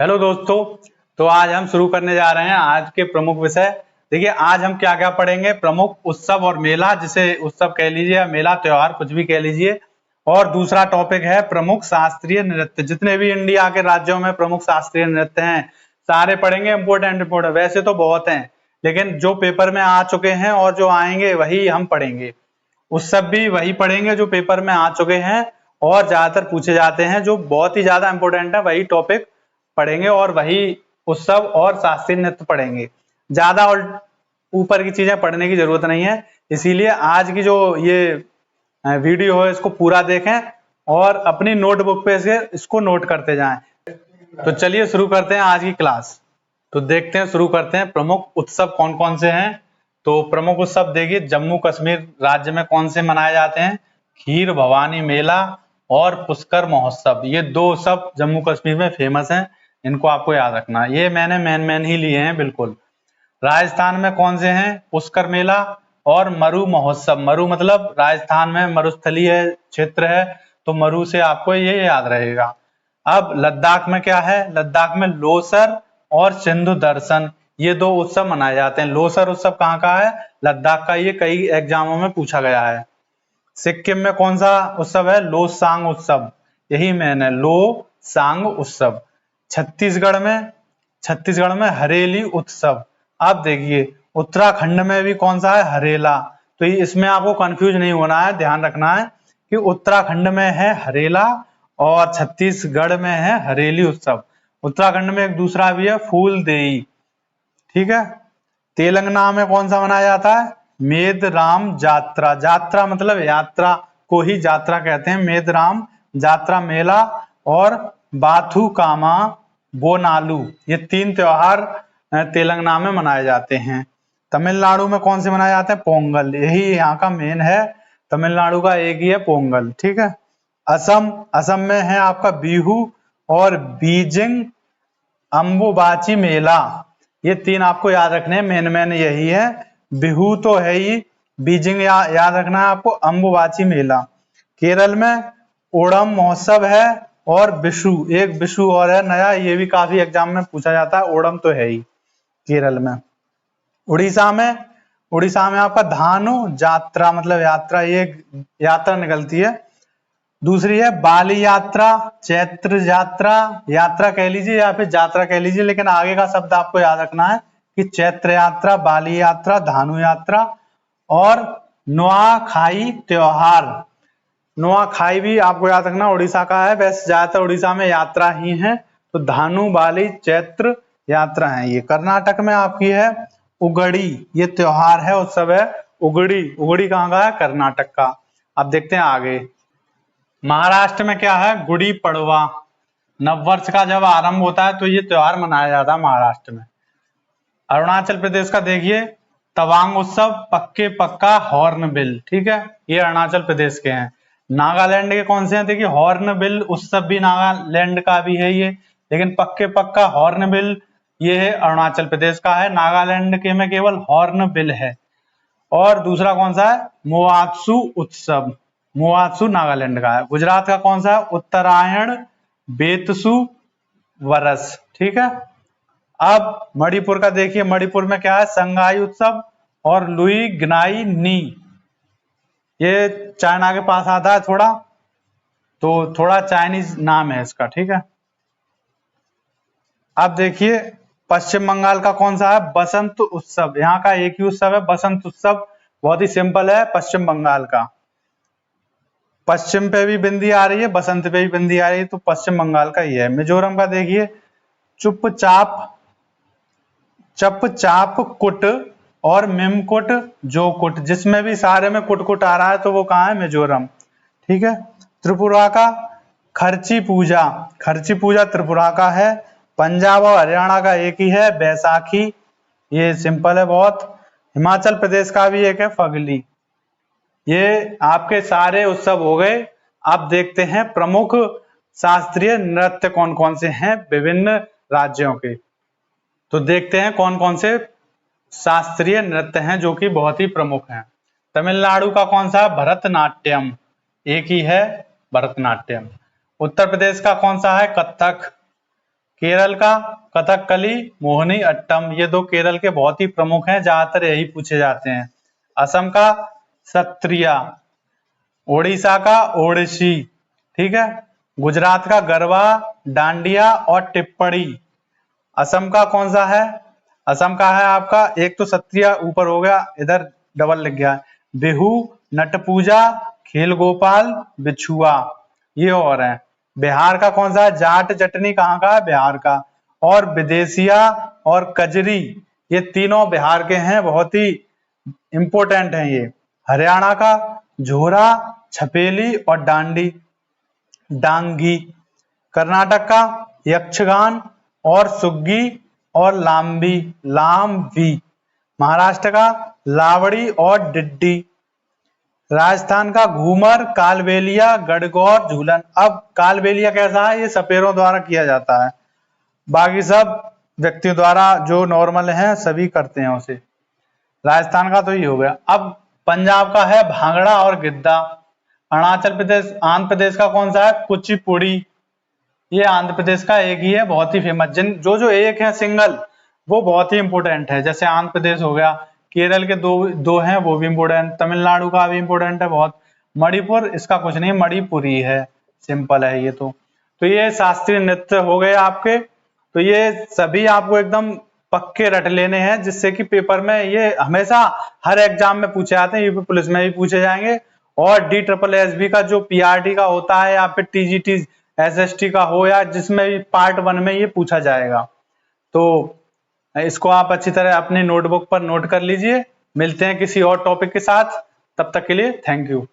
Hello दोस्तों, तो आज हम शुरू करने जा रहे हैं आज के प्रमुख विषय। देखिए आज हम क्या क्या पढ़ेंगे। प्रमुख उत्सव और मेला, जिसे उत्सव कह लीजिए या मेला त्योहार कुछ भी कह लीजिए। और दूसरा टॉपिक है प्रमुख शास्त्रीय नृत्य। जितने भी इंडिया के राज्यों में प्रमुख शास्त्रीय नृत्य हैं सारे पढ़ेंगे। इम्पोर्टेंट वैसे तो बहुत हैं, लेकिन जो पेपर में आ चुके हैं और जो आएंगे वही हम पढ़ेंगे। उत्सव भी वही पढ़ेंगे जो पेपर में आ चुके हैं और ज्यादातर पूछे जाते हैं, जो बहुत ही ज्यादा इंपॉर्टेंट है वही टॉपिक पढ़ेंगे और वही उत्सव और शास्त्रीय नृत्य पढ़ेंगे। ज्यादा और ऊपर की चीजें पढ़ने की जरूरत नहीं है। इसीलिए आज की जो ये वीडियो है इसको पूरा देखें और अपनी नोटबुक पे से इसको नोट करते जाएं। तो चलिए शुरू करते हैं आज की क्लास। तो देखते हैं, शुरू करते हैं प्रमुख उत्सव कौन कौन से हैं। तो प्रमुख उत्सव देखिए, जम्मू कश्मीर राज्य में कौन से मनाए जाते हैं। खीर भवानी मेला और पुष्कर महोत्सव, ये दो उत्सव जम्मू कश्मीर में फेमस हैं। इनको आपको याद रखना, ये मैंने मेन ही लिए हैं बिल्कुल। राजस्थान में कौन से हैं, पुष्कर मेला और मरु महोत्सव। मरु मतलब राजस्थान में मरुस्थलीय क्षेत्र है, तो मरु से आपको ये याद रहेगा। अब लद्दाख में क्या है, लद्दाख में लोसर और सिंधु दर्शन, ये दो उत्सव मनाए जाते हैं। लोसर उत्सव कहाँ का है, लद्दाख का। ये कई एग्जामों में पूछा गया है। सिक्किम में कौन सा उत्सव है, लोसांग उत्सव, यही मेन है, लोसांग उत्सव। छत्तीसगढ़ में हरेली उत्सव। अब देखिए उत्तराखंड में भी कौन सा है, हरेला। तो इसमें आपको कंफ्यूज नहीं होना है, ध्यान रखना है कि उत्तराखंड में है हरेला और छत्तीसगढ़ में है हरेली उत्सव। उत्तराखंड में एक दूसरा भी है, फूल देई, ठीक है। तेलंगाना में कौन सा मनाया जाता है, मेदराम जात्रा। जात्रा मतलब यात्रा को ही जात्रा कहते हैं। मेदराम जात्रा मेला और बाथुकामा बोनालू, ये तीन त्योहार तेलंगाना में मनाए जाते हैं। तमिलनाडु में कौन से मनाए जाते हैं, पोंगल, यही यहाँ का मेन है। तमिलनाडु का एक ही है पोंगल, ठीक है। असम में है आपका बिहू और बीजिंग अम्बुबाची मेला। ये तीन आपको याद रखने हैं, मेन यही है। बिहू तो है ही, बीजिंग याद रखना है आपको, अम्बुबाची मेला। केरल में ओणम महोत्सव है और विशु, एक विशु और है नया, ये भी काफी एग्जाम में पूछा जाता है। ओणम तो है ही केरल में। उड़ीसा में आपका धानु यात्रा मतलब यात्रा, ये यात्रा निकलती है। दूसरी है बाली यात्रा, चैत्र यात्रा, यात्रा कह लीजिए या फिर यात्रा कह लीजिए, लेकिन आगे का शब्द आपको याद रखना है कि चैत्र यात्रा, बाली यात्रा, धानु यात्रा। और नुआखाई त्योहार, नुआखाई भी आपको याद रखना उड़ीसा का है। वैसे ज्यादातर उड़ीसा में यात्रा ही है, तो धानु बाली चैत्र यात्रा है। ये कर्नाटक में आपकी है उगड़ी, ये त्योहार है, उत्सव है उगड़ी कहाँ का है, कर्नाटक का। अब देखते हैं आगे। महाराष्ट्र में क्या है, गुड़ी पड़वा। नववर्ष का जब आरंभ होता है तो ये त्योहार मनाया जाता है महाराष्ट्र में। अरुणाचल प्रदेश का देखिए तवांग उत्सव, पक्के पक्का हॉर्नबिल, ठीक है, ये अरुणाचल प्रदेश के हैं। नागालैंड के कौन से हैं, देखिए हॉर्नबिल उत्सव भी नागालैंड का भी है ये, लेकिन पक्के पक्का हॉर्नबिल ये है अरुणाचल प्रदेश का है। नागालैंड के में केवल हॉर्नबिल है। और दूसरा कौन सा है, मोआत्सु उत्सव, मोआत्सु नागालैंड का है। गुजरात का कौन सा है, उत्तरायण बेतसु वरस, ठीक है। अब मणिपुर का देखिए, मणिपुर में क्या है, संगाई उत्सव और लुई ग्नाई नी, ये चाइना के पास आता है थोड़ा, तो थोड़ा चाइनीज नाम है इसका, ठीक है। अब देखिए पश्चिम बंगाल का कौन सा है, बसंत उत्सव। यहाँ का एक ही उत्सव है, बसंत उत्सव, बहुत ही सिंपल है पश्चिम बंगाल का। पश्चिम पे भी बिंदी आ रही है, बसंत पे भी बिंदी आ रही है, तो पश्चिम बंगाल का ही है। मिजोरम का देखिए चप चाप कुट और मिमकुट जोकुट, जिसमें भी सारे में कुट आ रहा है तो वो कहाँ है, मिजोरम, ठीक है। त्रिपुरा का खर्ची पूजा त्रिपुरा का है। पंजाब और हरियाणा का एक ही है, बैसाखी, ये सिंपल है बहुत। हिमाचल प्रदेश का भी एक है, फगली। ये आपके सारे उत्सव हो गए। अब देखते हैं प्रमुख शास्त्रीय नृत्य कौन कौन से हैं विभिन्न राज्यों के। तो देखते हैं कौन कौन से शास्त्रीय नृत्य हैं जो कि बहुत ही प्रमुख हैं। तमिलनाडु का कौन सा, भरतनाट्यम, एक ही है भरतनाट्यम। उत्तर प्रदेश का कौन सा है, कथक। केरल का कथकली, मोहिनी अट्टम, ये दो केरल के बहुत ही प्रमुख हैं, ज्यादातर यही पूछे जाते हैं। असम का सत्रिया, ओडिशा का ओडिसी, ठीक है। गुजरात का गरबा, डांडिया और टिप्पणी। असम का कौन सा है? असम का है आपका, एक तो सत्रिया ऊपर हो गया, इधर डबल लिख गया, बिहू, नट पूजा, खेल गोपाल, बिछुआ, ये और है। बिहार का कौन सा है? जाट जटनी कहाँ का है? बिहार का। और विदेशिया और कजरी, ये तीनों बिहार के हैं, बहुत ही इंपोर्टेंट हैं ये। हरियाणा का झोरा, छपेली और डांगी। कर्नाटक का यक्षगान और सुग्गी और लामवी। महाराष्ट्र का लावड़ी और डिड्डी। राजस्थान का घूमर, कालबेलिया, गणगौर, झूलन। अब कालबेलिया कैसा है? ये सपेरों द्वारा किया जाता है, बाकी सब व्यक्तियों द्वारा जो नॉर्मल हैं सभी करते हैं उसे। राजस्थान का तो ये हो गया। अब पंजाब का है भांगड़ा और गिद्दा। अरुणाचल प्रदेश, आंध्र प्रदेश का कौन सा है? कुचिपुड़ी, ये आंध्र प्रदेश का एक ही है, बहुत ही फेमस। जो एक है सिंगल, वो बहुत ही इंपोर्टेंट है। जैसे आंध्र प्रदेश हो गया, केरल के दो हैं, वो भी इंपोर्टेंट। तमिलनाडु का भी इंपोर्टेंट है बहुत। मणिपुर, इसका कुछ नहीं, मणिपुरी है, सिंपल है ये तो ये शास्त्रीय नृत्य हो गए आपके। तो ये सभी आपको एकदम पक्के रट लेने हैं, जिससे कि पेपर में ये हमेशा हर एग्जाम में पूछे जाते हैं, यूपी पुलिस में भी पूछे जाएंगे। और DSSB का जो PRT का होता है, या फिर TGT SST का हो, या जिसमें भी पार्ट 1 में ये पूछा जाएगा। तो इसको आप अच्छी तरह अपनी नोटबुक पर नोट कर लीजिए। मिलते हैं किसी और टॉपिक के साथ, तब तक के लिए थैंक यू।